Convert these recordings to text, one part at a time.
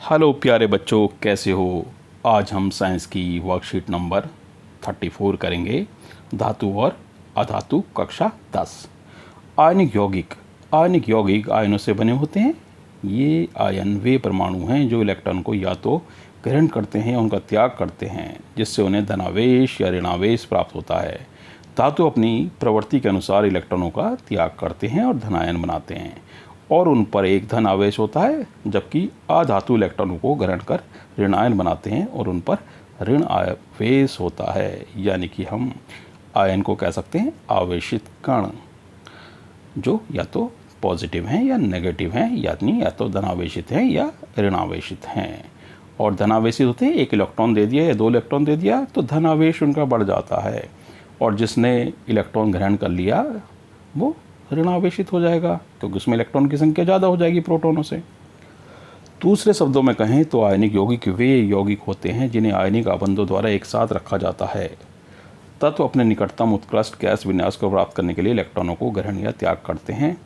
Hello प्यारे बच्चों, कैसे हो। आज हम साइंस की वर्कशीट नंबर 34 करेंगे। धातु और अधातु, कक्षा 10। आयनिक यौगिक आयनों से बने होते हैं। ये आयन वे परमाणु हैं जो इलेक्ट्रॉन को या तो ग्रहण करते हैं या उनका त्याग करते हैं, जिससे उन्हें धनावेश या ऋणावेश प्राप्त होता है। धातु अपनी प्रवृत्ति के अनुसार इलेक्ट्रॉनों का त्याग करते हैं और धनायन बनाते हैं और उन पर एक धन आवेश होता है, जबकि अधातु इलेक्ट्रॉनों को ग्रहण कर ऋणायन बनाते हैं और उन पर ऋण आवेश होता है। यानी कि हम आयन को कह सकते हैं आवेशित कण, जो या तो पॉजिटिव हैं या नेगेटिव हैं, यानी या तो धनावेशित हैं या ऋणावेशित हैं। और धनावेशित होते हैं, एक इलेक्ट्रॉन दे दिया या दो इलेक्ट्रॉन दे दिया तो धनावेश उनका बढ़ जाता है, और जिसने इलेक्ट्रॉन ग्रहण कर लिया वो ऋणावेशित हो जाएगा, क्योंकि उसमें इलेक्ट्रॉन की संख्या ज़्यादा हो जाएगी प्रोटॉनों से। दूसरे शब्दों में कहें तो आयनिक यौगिक वे यौगिक होते हैं जिन्हें आयनिक आबंधों द्वारा एक साथ रखा जाता है। तत्व अपने निकटतम उत्कृष्ट गैस विन्यास को प्राप्त करने के लिए इलेक्ट्रॉनों को ग्रहण या त्याग करते हैं।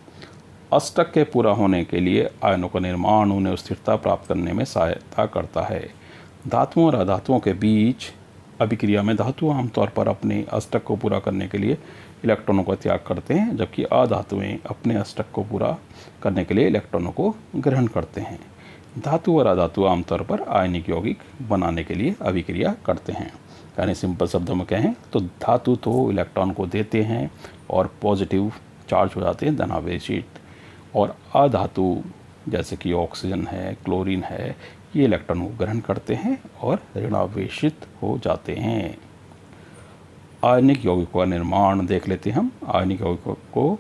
अष्टक के पूरा होने के लिए आयनों का निर्माण उन्हें स्थिरता प्राप्त करने में सहायता करता है। धातुओं और अधातुओं के बीच अभिक्रिया में धातु आमतौर पर अपने अष्टक को पूरा करने के लिए इलेक्ट्रॉनों का त्याग करते हैं, जबकि अधातुएं अपने अष्टक को पूरा करने के लिए इलेक्ट्रॉनों को ग्रहण करते हैं। धातु और अधातु आमतौर पर आयनिक यौगिक बनाने के लिए अभिक्रिया करते हैं। यानी सिंपल शब्दों में कहें तो धातु तो इलेक्ट्रॉन को देते हैं और पॉजिटिव चार्ज हो जाते हैं, धनावेशित, और अधातु जैसे कि ऑक्सीजन है, क्लोरीन है, ये इलेक्ट्रॉन को ग्रहण करते हैं और ऋणावेशित हो जाते हैं। आयनिक यौगिकों का निर्माण देख लेते हैं हम। आयनिक यौगिकों को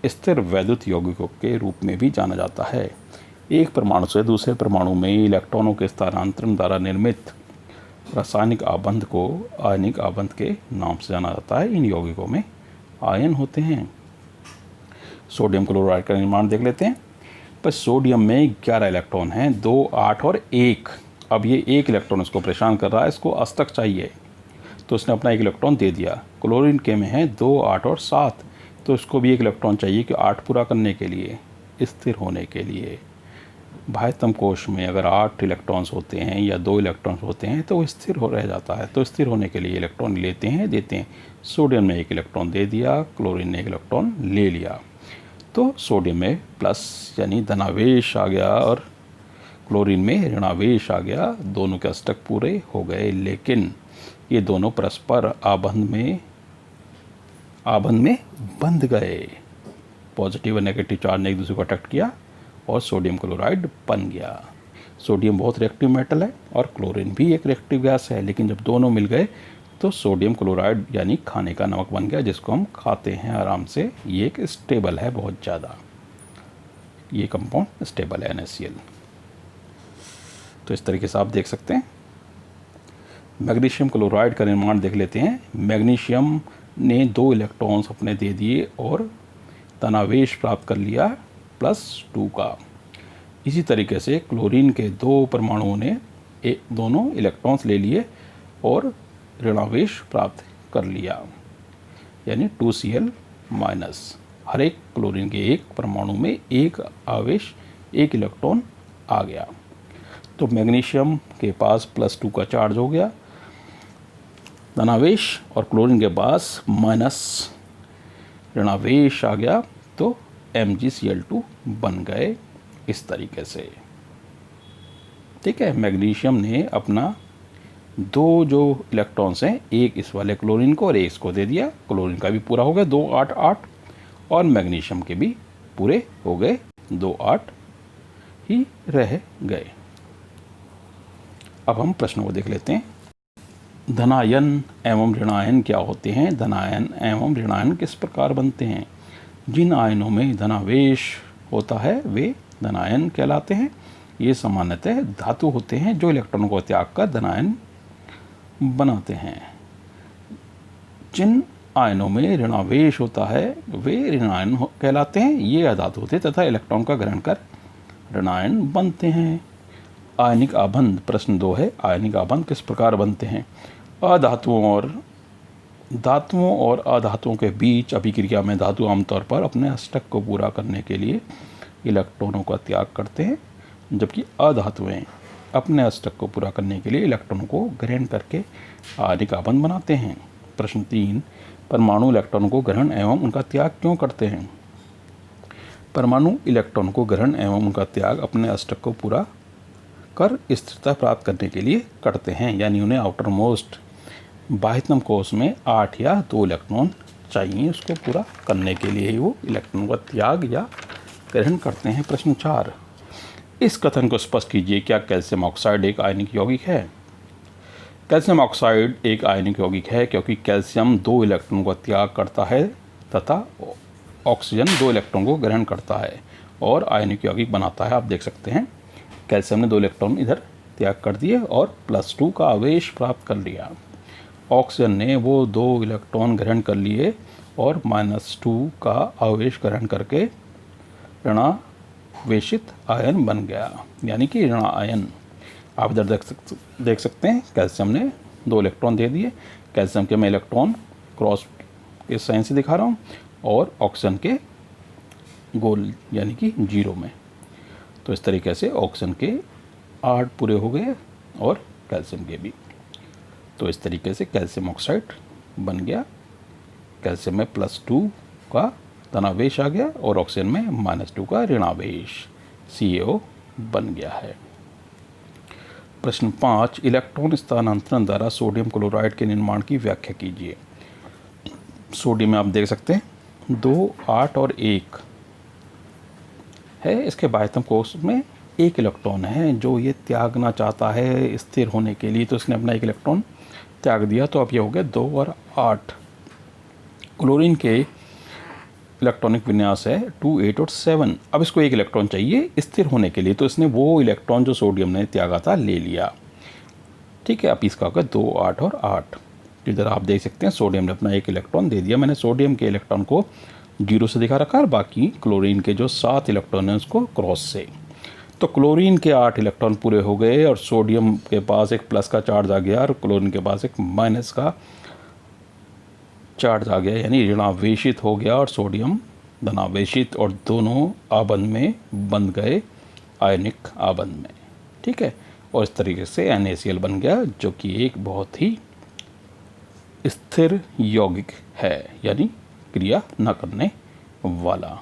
स्थिर वैद्युत यौगिकों के रूप में भी जाना जाता है। एक परमाणु से दूसरे परमाणु में इलेक्ट्रॉनों के स्थानांतरण द्वारा निर्मित रासायनिक आबंध को आयनिक आबंध के नाम से जाना जाता है। इन यौगिकों में आयन होते हैं। सोडियम क्लोराइड का निर्माण देख लेते हैं। पर सोडियम में 11 इलेक्ट्रॉन हैं, 2, 8 और 1। अब ये एक इलेक्ट्रॉन इसको परेशान कर रहा है, इसको अष्टक चाहिए, तो उसने अपना एक इलेक्ट्रॉन दे दिया। क्लोरीन के में है 2, 8 और 7, तो इसको भी एक इलेक्ट्रॉन चाहिए कि 8 पूरा करने के लिए, स्थिर होने के लिए। बाह्यतम कोश में अगर 8 इलेक्ट्रॉन्स होते हैं या 2 इलेक्ट्रॉन्स होते हैं तो स्थिर हो रह जाता है। तो स्थिर होने के लिए इलेक्ट्रॉन लेते हैं, देते हैं। सोडियम ने एक इलेक्ट्रॉन दे दिया, क्लोरीन ने एक इलेक्ट्रॉन ले लिया, तो सोडियम में प्लस यानी धनावेश आ गया और क्लोरीन में ऋणावेश आ गया। दोनों के अष्टक पूरे हो गए, लेकिन ये दोनों परस्पर आबंध में बंध गए। पॉजिटिव और नेगेटिव चार्ज ने एक दूसरे को अट्रैक्ट किया और सोडियम क्लोराइड बन गया। सोडियम बहुत रिएक्टिव मेटल है और क्लोरीन भी एक रिएक्टिव गैस है, लेकिन जब दोनों मिल गए तो सोडियम क्लोराइड यानी खाने का नमक बन गया, जिसको हम खाते हैं आराम से। ये एक स्टेबल है बहुत ज़्यादा, ये कंपाउंड स्टेबल है NaCl। तो इस तरीके से आप देख सकते हैं। मैग्नीशियम क्लोराइड का निर्माण देख लेते हैं। मैग्नीशियम ने 2 इलेक्ट्रॉन्स अपने दे दिए और धनावेश प्राप्त कर लिया +2 का। इसी तरीके से क्लोरीन के 2 परमाणुओं ने दोनों इलेक्ट्रॉन्स ले लिए और ऋणावेश प्राप्त कर लिया, यानी 2Cl-। हर एक क्लोरीन के एक परमाणु में एक आवेश, एक इलेक्ट्रॉन आ गया। तो मैग्नीशियम के पास +2 का चार्ज हो गया धनावेश, और क्लोरीन के पास माइनस ऋणावेश आ गया, तो MgCl2 बन गए इस तरीके से। ठीक है, मैग्नीशियम ने अपना 2 जो इलेक्ट्रॉन्स हैं, एक इस वाले क्लोरीन को और एक इसको दे दिया। क्लोरीन का भी पूरा हो गया 2, 8, 8, और मैग्नीशियम के भी पूरे हो गए, 2, 8 ही रह गए। अब हम प्रश्नों को देख लेते हैं। धनायन एवं ऋणायन क्या होते हैं? धनायन एवं ऋणायन किस प्रकार बनते हैं? जिन आयनों में धनावेश होता है वे धनायन कहलाते हैं। ये सामान्यतः धातु होते हैं जो इलेक्ट्रॉनों को त्याग कर धनायन बनाते हैं। जिन आयनों में ऋणावेश होता है वे ऋणायन कहलाते हैं। ये अधातु होते तथा इलेक्ट्रॉन का ग्रहण कर ऋणायन बनते हैं। आयनिक आबंध प्रश्न 2 है। आयनिक आबंध किस प्रकार बनते हैं? धातुओं और अधातुओं के बीच अभिक्रिया में धातु आमतौर पर अपने अष्टक को पूरा करने के लिए इलेक्ट्रॉनों का त्याग करते हैं, जबकि अधातुएं अपने अष्टक को पूरा करने के लिए इलेक्ट्रॉन को ग्रहण करके आयनिक आबंध बनाते हैं। प्रश्न 3, परमाणु इलेक्ट्रॉन को ग्रहण एवं उनका त्याग क्यों करते हैं? परमाणु इलेक्ट्रॉन को ग्रहण एवं उनका त्याग अपने अष्टक को पूरा कर स्थिरता प्राप्त करने के लिए करते हैं, यानी उन्हें आउटर मोस्ट बाह्यतम कोश में 8 या 2 इलेक्ट्रॉन चाहिए, उसको पूरा करने के लिए ही वो इलेक्ट्रॉन का त्याग या ग्रहण करते हैं। प्रश्न 4, इस कथन को स्पष्ट कीजिए, क्या कैल्शियम ऑक्साइड एक आयनिक यौगिक है? कैल्शियम ऑक्साइड एक आयनिक यौगिक है क्योंकि कैल्शियम 2 इलेक्ट्रॉन का त्याग करता है तथा ऑक्सीजन 2 इलेक्ट्रॉन को ग्रहण करता है और आयनिक यौगिक बनाता है। आप देख सकते हैं कैल्शियम ने 2 इलेक्ट्रॉन इधर त्याग कर दिए और +2 का आवेश प्राप्त कर लिया। ऑक्सीजन ने वो 2 इलेक्ट्रॉन ग्रहण कर लिए और -2 का आवेश ग्रहण करके ऋणावेशित आयन बन गया, यानी कि ऋण आयन। आप इधर देख सकते हैं कैल्शियम ने 2 इलेक्ट्रॉन दे दिए। कैल्शियम के मैं इलेक्ट्रॉन क्रॉस के साइन से दिखा रहा हूँ और ऑक्सीजन के गोल यानी कि 0 में। तो इस तरीके से ऑक्सीजन के 8 पूरे हो गए और कैल्शियम के भी। तो इस तरीके से कैल्शियम ऑक्साइड बन गया। कैल्शियम में +2 का धनावेश आ गया और ऑक्सीजन में -2 का ऋणावेश CaO बन गया है। प्रश्न 5, इलेक्ट्रॉन स्थानांतरण द्वारा सोडियम क्लोराइड के निर्माण की व्याख्या कीजिए। सोडियम में आप देख सकते हैं 2, 8 और 1 है। इसके बाह्यतम कोश में 1 इलेक्ट्रॉन है जो ये त्यागना चाहता है स्थिर होने के लिए, तो इसने अपना 1 इलेक्ट्रॉन त्याग दिया। तो अब ये हो गया 2 और 8। क्लोरीन के इलेक्ट्रॉनिक विन्यास है 2, 8 और 7। अब इसको 1 इलेक्ट्रॉन चाहिए स्थिर होने के लिए, तो इसने वो इलेक्ट्रॉन जो सोडियम ने त्यागा था ले लिया। ठीक है, अब इसका होगा 2, 8 और 8। इधर आप देख सकते हैं सोडियम ने अपना 1 इलेक्ट्रॉन दे दिया। मैंने सोडियम के इलेक्ट्रॉन को 0 से दिखा रखा है और बाकी क्लोरीन के जो 7 इलेक्ट्रॉन हैं उसको क्रॉस से। तो क्लोरीन के 8 इलेक्ट्रॉन पूरे हो गए और सोडियम के पास एक प्लस का चार्ज आ गया और क्लोरीन के पास एक माइनस का चार्ज आ गया, यानी ऋणावेशित हो गया और सोडियम धनावेशित, और दोनों आबंध में बंध गए आयनिक आबंध में। ठीक है, और इस तरीके से NaCl बन गया जो कि एक बहुत ही स्थिर यौगिक है, यानी क्रिया न करने वाला।